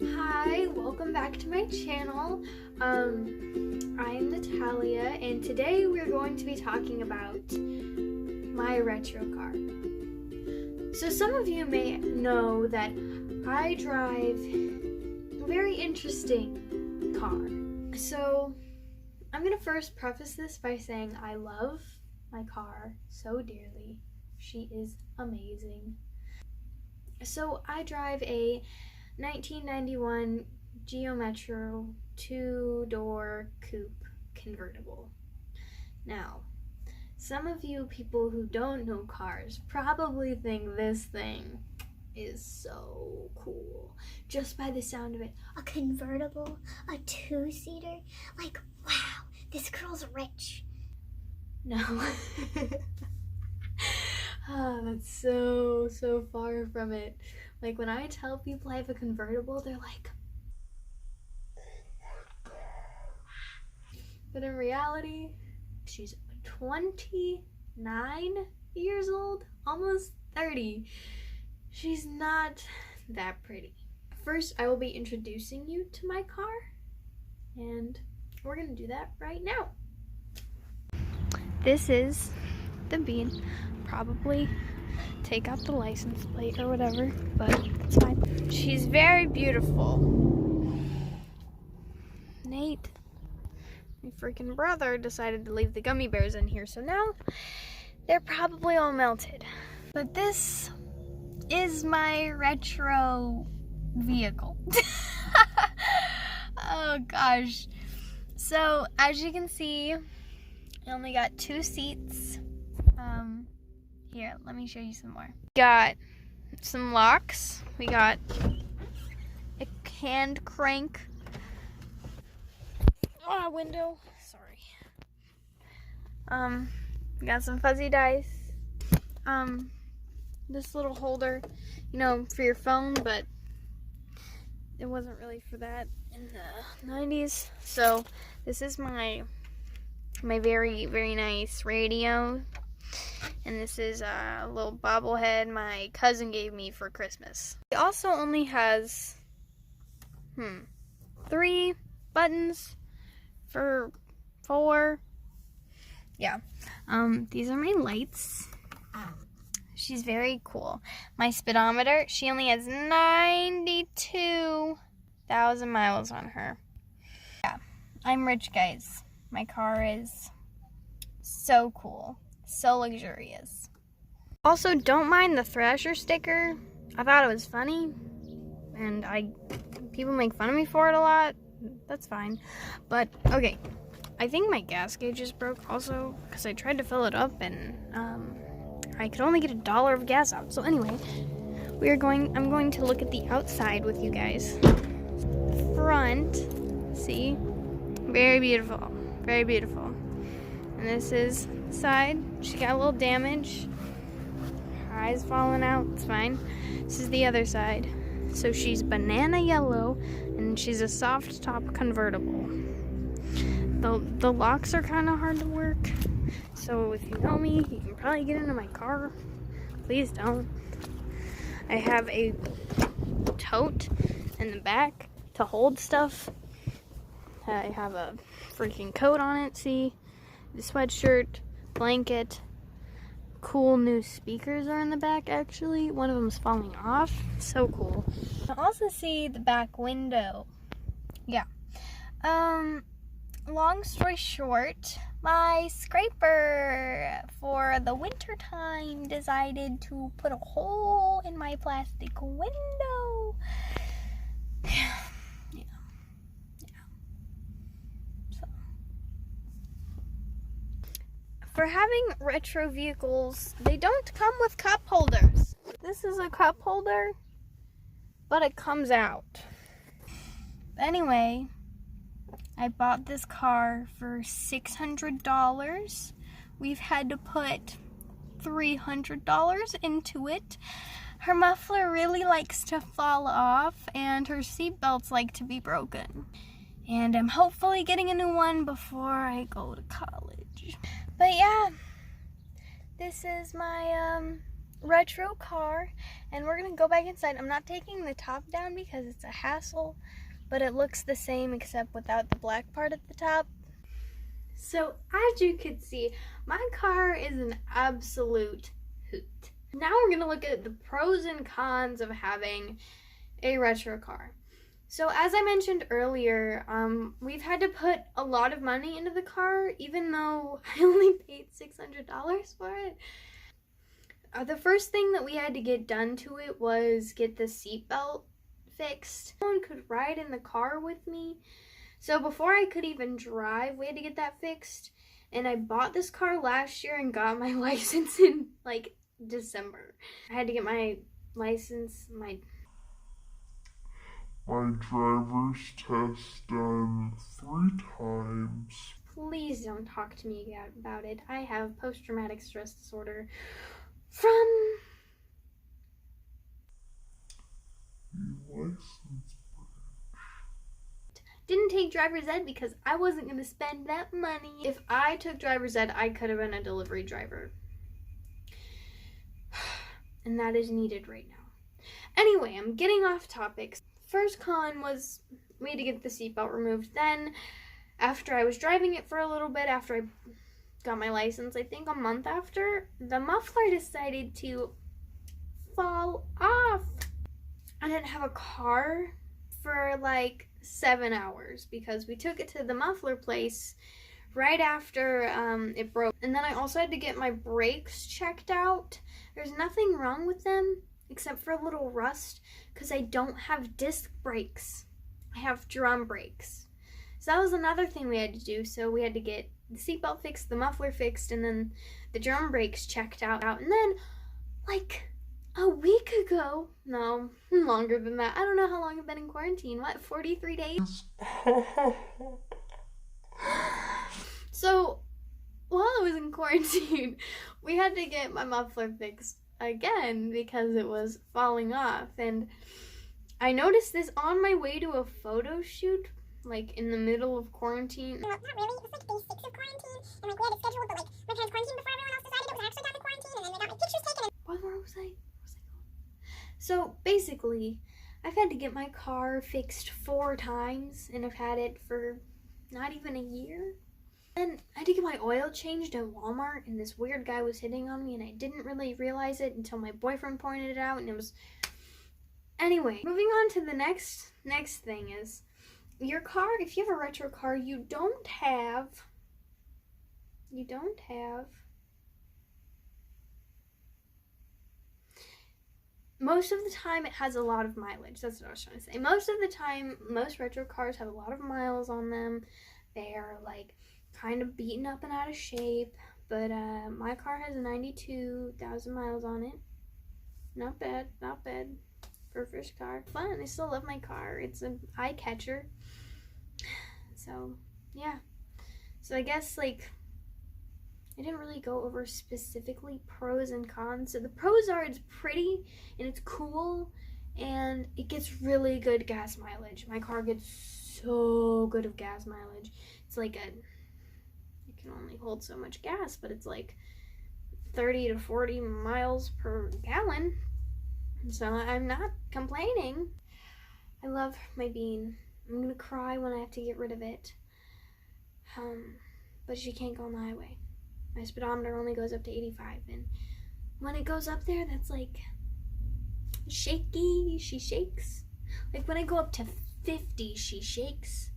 Hi, welcome back to my channel. I'm Natalia, and today we're going to be talking about my retro car. So some of you may know that I drive a very interesting car. So I'm gonna first preface this by saying I love my car so dearly. She is amazing. So I drive a 1991 Geo Metro 2-door coupe convertible. Now, some of you people who don't know cars probably think this thing is so cool just by the sound of it. A convertible, a two-seater, like, wow, this girl's rich. No. That's so far from it. Like, when I tell people I have a convertible, they're like, oh my god. But in reality, she's 29 years old, almost 30. She's not that pretty. First, I will be introducing you to my car, and we're gonna do that right now. This is the Bean. Probably take out the license plate or whatever, but it's fine. She's very beautiful. Nate, my freaking brother, decided to leave the gummy bears in here, so now they're probably all melted. But this is my retro vehicle. Oh gosh. So as you can see, I only got 2 seats. Here, let me show you some more. Got some locks. We got a hand crank window. Sorry. We got some fuzzy dice. This little holder, you know, for your phone, but it wasn't really for that in the 90s. So this is my very nice radio. And this is a little bobblehead my cousin gave me for Christmas. It also only has 3 buttons for 4. Yeah. These are my lights. She's very cool. My speedometer, she only has 92,000 miles on her. Yeah, I'm rich, guys. My car is so cool. So luxurious. Also, don't mind the Thrasher sticker. I thought it was funny, and people make fun of me for it a lot. That's fine. But okay, I think my gas gauge is broke also because I tried to fill it up and I could only get $1 of gas out. So anyway, I'm going to look at the outside with you guys. Front, see, very beautiful, very beautiful. And this is the side. She got a little damage. Her eye's falling out. It's fine. This is the other side. So she's banana yellow, and she's a soft top convertible. The locks are kind of hard to work. So if you know me, you can probably get into my car. Please don't. I have a tote in the back to hold stuff. I have a freaking coat on it, see? The sweatshirt, blanket, cool new speakers are in the back actually. One of them's falling off. So cool. I also see the back window. Yeah. Long story short, my scraper for the winter time decided to put a hole in my plastic window. Yeah. For having retro vehicles, they don't come with cup holders. This is a cup holder, but it comes out. Anyway, I bought this car for $600. We've had to put $300 into it. Her muffler really likes to fall off, and her seat belts like to be broken. And I'm hopefully getting a new one before I go to college. But yeah, this is my retro car, and we're gonna go back inside. I'm not taking the top down because it's a hassle, but it looks the same except without the black part at the top. So as you can see, my car is an absolute hoot. Now we're gonna look at the pros and cons of having a retro car. So as I mentioned earlier, we've had to put a lot of money into the car, even though I only paid $600 for it. The first thing that we had to get done to it was get the seatbelt fixed. No one could ride in the car with me. So before I could even drive, we had to get that fixed. And I bought this car last year and got my license in like December. I had to get my license, my driver's test done 3 times. Please don't talk to me about it. I have post-traumatic stress disorder from License. didn't take driver's ed because I wasn't going to spend that money. If I took driver's ed, I could have been a delivery driver. And that is needed right now. Anyway, I'm getting off topic. First con was we had to get the seatbelt removed. Then, after I was driving it for a little bit, after I got my license, I think a month after, the muffler decided to fall off. I didn't have a car for like 7 hours because we took it to the muffler place right after it broke. And then I also had to get my brakes checked out. There's nothing wrong with them except for a little rust because I don't have disc brakes. I have drum brakes. So that was another thing we had to do. So we had to get the seatbelt fixed, the muffler fixed, and then the drum brakes checked out. And then, like a week ago, no, longer than that. I don't know how long I've been in quarantine. What, 43 days? So, while I was in quarantine, we had to get my muffler fixed again because it was falling off. And I noticed this on my way to a photo shoot, like in the middle of quarantine. Not really. It was like day 6 of quarantine, and like we had it scheduled, but like my parents quarantined before everyone else decided it was actually time to quarantine, and then they got my pictures taken. Where was I? So basically, I've had to get my car fixed 4 times, and I've had it for not even a year. And I had to get my oil changed at Walmart, and this weird guy was hitting on me, and I didn't really realize it until my boyfriend pointed it out, and it was... Anyway, moving on to the next thing is, your car, if you have a retro car, you don't have most of the time it has a lot of mileage. That's what I was trying to say. Most of the time, most retro cars have a lot of miles on them. They're like kind of beaten up and out of shape, but my car has 92,000 miles on it. Not bad for a first car. Fun. I still love my car. It's an eye catcher. So yeah. So I guess like I didn't really go over specifically pros and cons. So the pros are it's pretty and it's cool and it gets really good gas mileage. My car gets so good of gas mileage. It's like it can only hold so much gas, but it's like 30 to 40 miles per gallon. So I'm not complaining. I love my Bean. I'm gonna cry when I have to get rid of it. But she can't go on the highway. My speedometer only goes up to 85, and when it goes up there, that's like shaky. She shakes. Like when I go up to 50, she shakes.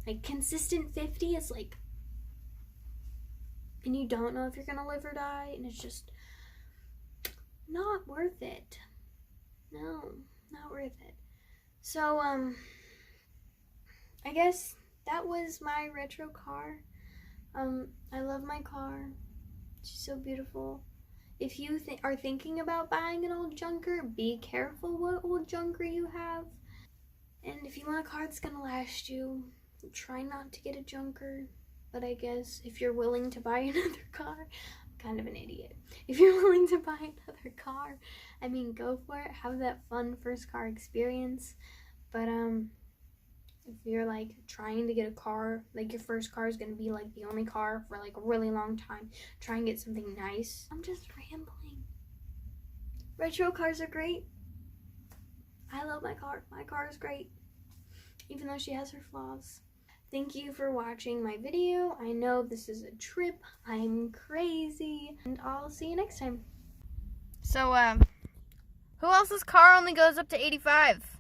Like consistent 50 is like, and you don't know if you're gonna live or die, and it's just not worth it. No, not worth it. So, I guess that was my retro car. I love my car. She's so beautiful. If you are thinking about buying an old junker, be careful what old junker you have. And if you want a car that's gonna last you, try not to get a junker. But I guess if you're willing to buy another car, I'm kind of an idiot. If you're willing to buy another car, I mean, go for it. Have that fun first car experience. But if you're like trying to get a car, like your first car is gonna be like the only car for like a really long time, try and get something nice. I'm just rambling. Retro cars are great. I love my car. My car is great, even though she has her flaws. Thank you for watching my video. I know this is a trip. I'm crazy. And I'll see you next time. So, who else's car only goes up to 85?